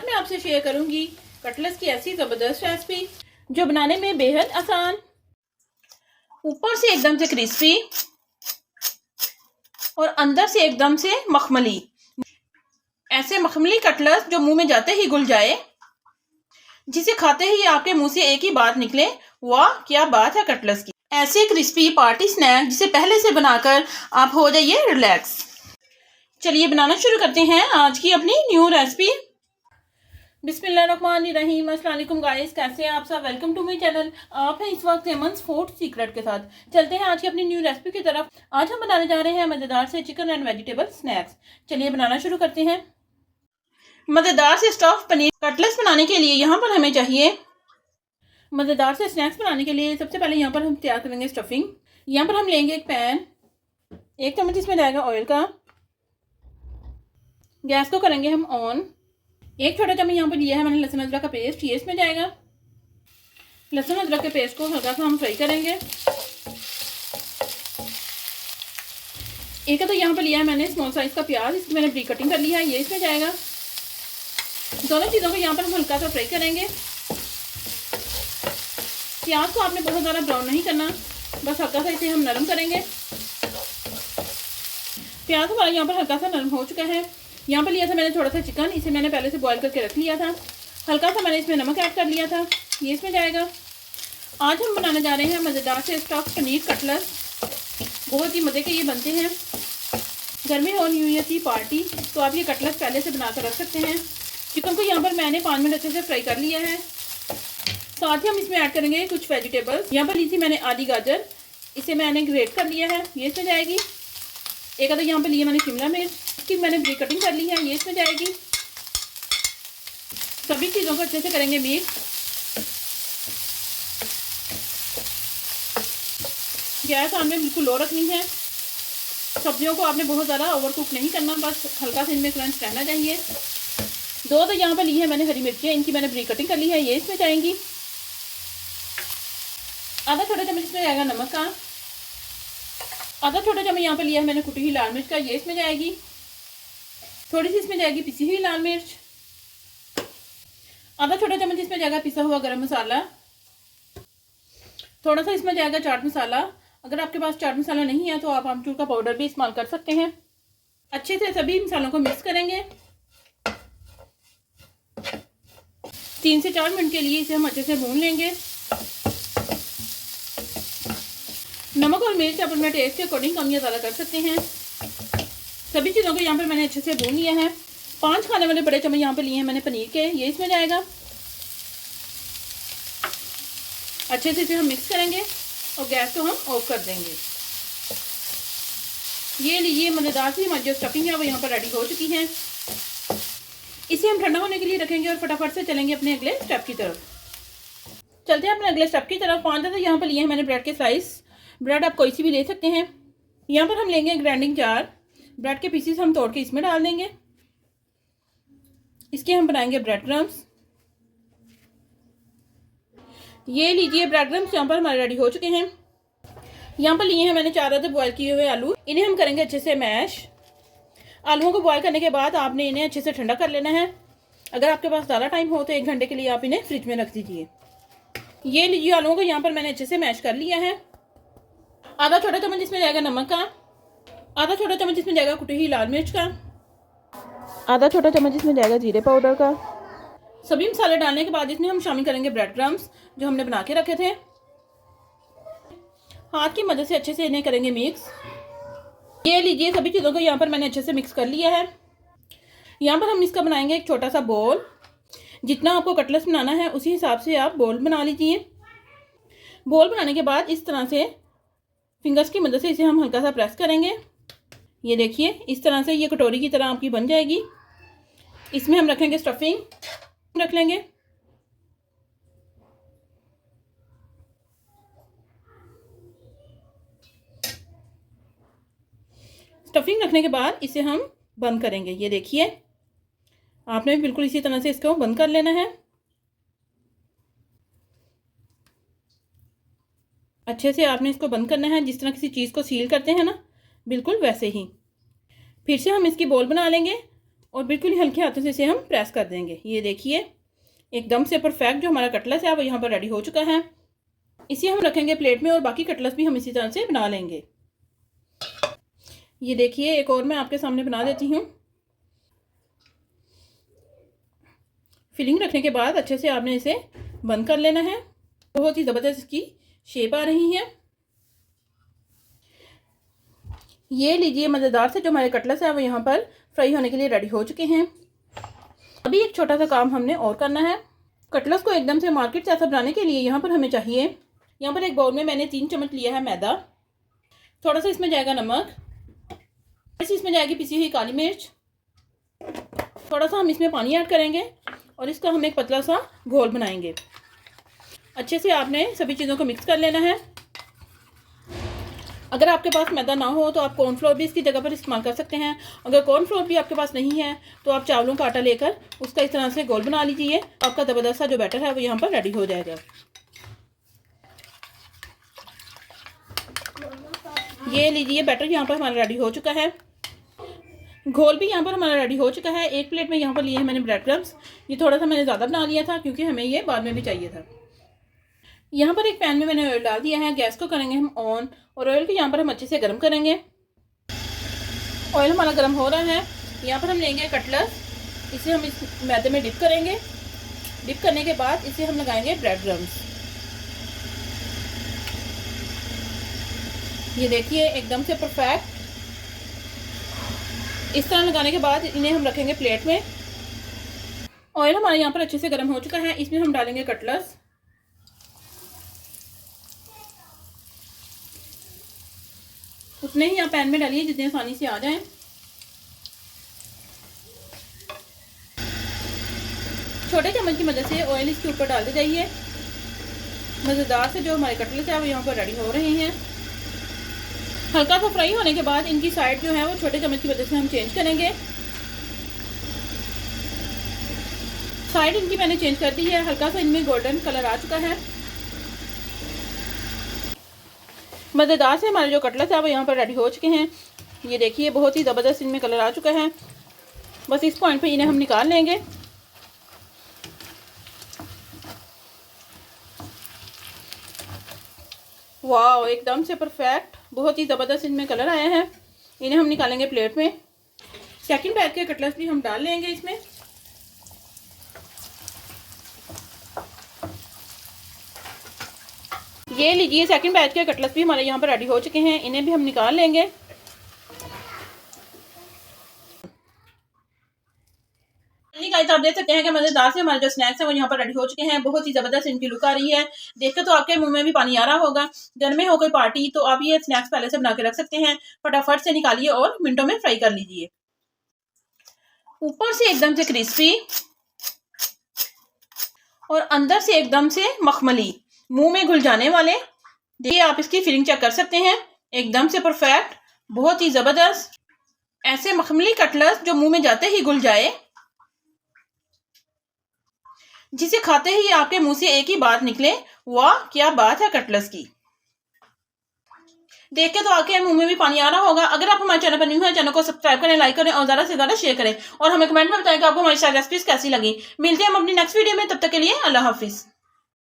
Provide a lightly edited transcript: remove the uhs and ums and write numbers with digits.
मैं आपसे शेयर करूंगी कटलेट्स की ऐसी ज़बरदस्त रेसिपी जो बनाने में बेहद आसान, ऊपर से एकदम से क्रिस्पी और अंदर से एकदम से मखमली। ऐसे मखमली कटलेट्स जो मुंह में जाते ही घुल जाए, जिसे खाते ही आपके मुंह से एक ही बात निकले, वाह क्या बात है कटलेट्स की। ऐसे क्रिस्पी पार्टी स्नैक जिसे पहले से बनाकर आप हो जाइए रिलैक्स। चलिए बनाना शुरू करते हैं आज की अपनी न्यू रेसिपी। बिस्मिल्लाहिर्रहमानिर्रहीम। अस्सलाम वालेकुम गाइस, कैसे हैं आप सब। Welcome to my channel. आप हैं इस वक्त एमन्स फूड सीक्रेट के साथ। चलते हैं आज की अपनी न्यू रेसिपी की तरफ। आज हम बनाने जा रहे हैं मज़ेदार से चिकन एंड वेजिटेबल स्नैक्स। चलिए बनाना शुरू करते हैं। मज़ेदार से स्टफ पनीर कटलेट्स बनाने के लिए यहाँ पर हमें चाहिए, मज़ेदार से स्नैक्स बनाने के लिए सबसे पहले यहाँ पर हम तैयार करेंगे स्टफिंग। यहाँ पर हम लेंगे एक पैन, 1 चम्मच इसमें जाएगा ऑयल का। गैस को करेंगे हम ऑन। 1 छोटा चम्मच यहाँ पर लिया है मैंने लहसुन अदरक का पेस्ट, ये इसमें जाएगा। लहसुन अदरक के पेस्ट को हल्का सा हम फ्राई करेंगे। एक तो यहाँ पर लिया है मैंने स्मॉल साइज का प्याज, इसकी मैंने ब्रीक कटिंग कर लिया है, ये इसमें जाएगा। दोनों चीज़ों को यहाँ पर हम हल्का सा फ्राई करेंगे। प्याज को आपने बहुत ज़्यादा ब्राउन नहीं करना, बस हल्का सा इसे हम नरम करेंगे। प्याज हमारा यहाँ पर हल्का सा नरम हो चुका है। यहाँ पर लिया था मैंने थोड़ा सा चिकन, इसे मैंने पहले से बॉईल करके रख लिया था। हल्का सा मैंने इसमें नमक ऐड कर लिया था, ये इसमें जाएगा। आज हम बनाने जा रहे हैं मज़ेदार से स्टफ पनीर कटलेट्स। बहुत ही मज़े के ये बनते हैं। घर में हो न्यू ईयर की पार्टी तो आप ये कटलेट्स पहले से बना कर रख सकते हैं। चिकन को यहाँ पर मैंने 5 मिनट अच्छे से फ्राई कर लिया है। साथ ही हम इसमें ऐड करेंगे कुछ वेजिटेबल्स। यहाँ पर ली थी मैंने आधी गाजर, इसे मैंने ग्रेट कर लिया है, ये इसमें जाएगी। एक आधा यहाँ पर लिए मैंने शिमला मिर्च, इसकी मैंने ब्रेक कटिंग कर ली है, ये इसमें जाएगी। सभी चीज़ों को अच्छे से करेंगे मिक्स। गैस आपने बिल्कुल लो रखनी है। सब्जियों को आपने बहुत ज़्यादा ओवर कुक नहीं करना, बस हल्का सा इनमें क्रंच रहना चाहिए। 2 तो यहाँ पर ली है मैंने हरी मिर्ची, इनकी मैंने ब्रेक कटिंग कर ली है, ये इसमें जाएंगी। आधा छोटा चम्मच इसमें जाएगा नमक का। आधा छोटा चम्मच यहाँ पर लिया है मैंने कुटी हुई लाल मिर्च का, ये इसमें जाएगी। थोड़ी सी इसमें जाएगी पिसी हुई लाल मिर्च। आधा छोटा चम्मच इसमें जाएगा पिसा हुआ गरम मसाला। थोड़ा सा इसमें जाएगा चाट मसाला। अगर आपके पास चाट मसाला नहीं है तो आप आमचूर का पाउडर भी इस्तेमाल कर सकते हैं। अच्छे से सभी मसालों को मिक्स करेंगे। 3 से 4 मिनट के लिए इसे हम अच्छे से भून लेंगे। नमक और मिर्च आप अपने टेस्ट के अकॉर्डिंग कम या ज़्यादा कर सकते हैं। सभी चीज़ों को यहाँ पर मैंने अच्छे से भून लिया है। 5 खाने वाले बड़े चम्मच यहाँ पर लिए हैं मैंने पनीर के, ये इसमें जाएगा। अच्छे से इसे हम मिक्स करेंगे और गैस को हम ऑफ कर देंगे। ये लीजिए मज़ेदार सी हमारी जो स्टफिंग है वो यहाँ पर रेडी हो चुकी है। इसे हम ठंडा होने के लिए रखेंगे और फटाफट से चलेंगे अपने अगले स्टेप की तरफ। चलते हैं अपने अगले स्टेप की तरफ। 5 तो यहाँ पर लिए हैं मैंने ब्रेड के स्लाइस। ब्रेड आप कोई सी भी ले सकते हैं। यहाँ पर हम लेंगे ग्राइंडिंग जार, ब्रेड के पीसेस हम तोड़ के इसमें डाल देंगे। इसके हम बनाएंगे ब्रेड क्रम्स। ये लीजिए ब्रेड क्रम्स यहाँ पर हमारे रेडी हो चुके हैं। यहाँ पर लिए हैं मैंने 4 अदद बॉयल किए हुए आलू, इन्हें हम करेंगे अच्छे से मैश। आलूओं को बॉयल करने के बाद आपने इन्हें अच्छे से ठंडा कर लेना है। अगर आपके पास ज़्यादा टाइम हो तो 1 घंटे के लिए आप इन्हें फ्रिज में रख दीजिए। ये लीजिए आलूओं को यहाँ पर मैंने अच्छे से मैश कर लिया है। आधा छोटा चम्मच इसमें जाएगा नमक का। आधा छोटा चम्मच इसमें जाएगा कुटी हुई लाल मिर्च का। आधा छोटा चम्मच इसमें जाएगा जीरे पाउडर का। सभी मसाले डालने के बाद इसमें हम शामिल करेंगे ब्रेड क्रम्स जो हमने बना के रखे थे। हाथ की मदद से अच्छे से इन्हें करेंगे मिक्स। ये लीजिए सभी चीज़ों को यहाँ पर मैंने अच्छे से मिक्स कर लिया है। यहाँ पर हम इसका बनाएंगे एक छोटा सा बोल। जितना आपको कटलेट्स बनाना है उसी हिसाब से आप बोल बना लीजिए। बोल बनाने के बाद इस तरह से फिंगर्स की मदद से इसे हम हल्का सा प्रेस करेंगे। ये देखिए इस तरह से ये कटोरी की तरह आपकी बन जाएगी। इसमें हम रखेंगे स्टफिंग, रख लेंगे। स्टफिंग रखने के बाद इसे हम बंद करेंगे। ये देखिए आपने बिल्कुल इसी तरह से इसको बंद कर लेना है। अच्छे से आपने इसको बंद करना है, जिस तरह किसी चीज़ को सील करते हैं ना, बिल्कुल वैसे ही। फिर से हम इसकी बॉल बना लेंगे और बिल्कुल ही हल्के हाथों से इसे हम प्रेस कर देंगे। ये देखिए एकदम से परफेक्ट जो हमारा कटलेस है वो यहाँ पर रेडी हो चुका है। इसे हम रखेंगे प्लेट में और बाकी कटलेस भी हम इसी तरह से बना लेंगे। ये देखिए एक और मैं आपके सामने बना देती हूँ। फिलिंग रखने के बाद अच्छे से आपने इसे बंद कर लेना है। बहुत ही ज़बरदस्त इसकी शेप आ रही है। ये लीजिए मज़ेदार से जो हमारे कटलेस है वो यहाँ पर फ्राई होने के लिए रेडी हो चुके हैं। अभी एक छोटा सा काम हमने और करना है। कटलेस को एकदम से मार्केट जैसा बनाने के लिए यहाँ पर हमें चाहिए, यहाँ पर एक बाउल में मैंने 3 चम्मच लिया है मैदा, थोड़ा सा इसमें जाएगा नमक, इसमें जाएगी पिसी हुई काली मिर्च, थोड़ा सा हम इसमें पानी ऐड करेंगे और इसका हम एक पतला सा घोल बनाएंगे। अच्छे से आपने सभी चीज़ों को मिक्स कर लेना है। अगर आपके पास मैदा ना हो तो आप कॉर्नफ्लोर भी इसकी जगह पर इस्तेमाल कर सकते हैं। अगर कॉर्नफ्लोर भी आपके पास नहीं है तो आप चावलों का आटा लेकर उसका इस तरह से गोल बना लीजिए। आपका ज़बरदस्त सा जो बैटर है वो यहाँ पर रेडी हो जाएगा। ये लीजिए बैटर यहाँ पर हमारा रेडी हो चुका है। घोल भी यहाँ पर हमारा रेडी हो चुका है। एक प्लेट में यहाँ पर लिए हैं मैंने ब्रेड क्रम्स। ये थोड़ा सा मैंने ज़्यादा बना लिया था क्योंकि हमें ये बाद में भी चाहिए था। यहाँ पर एक पैन में मैंने ऑयल डाल दिया है। गैस को करेंगे हम ऑन और ऑयल को यहाँ पर हम अच्छे से गर्म करेंगे। ऑयल हमारा गर्म हो रहा है। यहाँ पर हम लेंगे कटलेस, इसे हम इस मैदे में डिप करेंगे। डिप करने के बाद इसे हम लगाएंगे ब्रेड क्रम्स। ये देखिए एकदम से परफेक्ट। इस तरह लगाने के बाद इन्हें हम रखेंगे प्लेट में। ऑयल हमारा यहाँ पर अच्छे से गर्म हो चुका है। इसमें हम डालेंगे कटलेस। उतने ही आप पैन में डालिए जितने आसानी से आ जाएं। छोटे चम्मच की मदद से ऑयल इसके ऊपर डालते जाइए। मज़ेदार से जो हमारे कटलेस है वो यहाँ पर रेडी हो रहे हैं। हल्का सा फ्राई होने के बाद इनकी साइड जो है वो छोटे चम्मच की मदद से हम चेंज करेंगे। साइड इनकी मैंने चेंज कर दी है। हल्का सा इनमें गोल्डन कलर आ चुका है। मज़ेदार से हमारे जो कटलेस है वो यहाँ पर रेडी हो चुके हैं। ये देखिए बहुत ही ज़बरदस्त इनमें कलर आ चुका है। बस इस पॉइंट पे इन्हें हम निकाल लेंगे। वाह एकदम से परफेक्ट, बहुत ही ज़बरदस्त इनमें कलर आया है। इन्हें हम निकालेंगे प्लेट में। सेकंड बैच के कटलेस भी हम डाल लेंगे इसमें। ये लीजिए सेकंड बैच के कटलेस भी हमारे यहाँ पर रेडी हो चुके हैं। इन्हें भी हम निकाल लेंगे। गाइस आप देख सकते हैं कि मज़ेदार से हमारे जो स्नैक्स हैं वो यहाँ पर रेडी हो चुके हैं। बहुत ही ज़बरदस्त इनकी लुक आ रही है। देखकर तो आपके मुंह में भी पानी आ रहा होगा। घर में हो कोई पार्टी तो आप ये स्नैक्स पहले से बना के रख सकते हैं। फटाफट से निकालिए और मिनटों में फ्राई कर लीजिए। ऊपर से एकदम से क्रिस्पी और अंदर से एकदम से मखमली, मुंह में घुल जाने वाले। देखिए आप इसकी फिलिंग चेक कर सकते हैं। एकदम से परफेक्ट, बहुत ही ज़बरदस्त। ऐसे मखमली कटलेस जो मुंह में जाते ही घुल जाए, जिसे खाते ही आपके मुंह से एक ही बात निकले, वाह क्या बात है कटलेस की। देख के तो आपके मुंह में भी पानी आ रहा होगा। अगर आप हमारे चैनल पर न्यू है, चैनल को सब्सक्राइब करें, लाइक करें और ज़्यादा से ज़्यादा शेयर करें और हमें कमेंट में बताएं कि आपको हमारी रेसिपीज कैसी लगी। मिलते हैं हम अपनी नेक्स्ट वीडियो में। तब तक के लिए अल्लाह हाफिज़।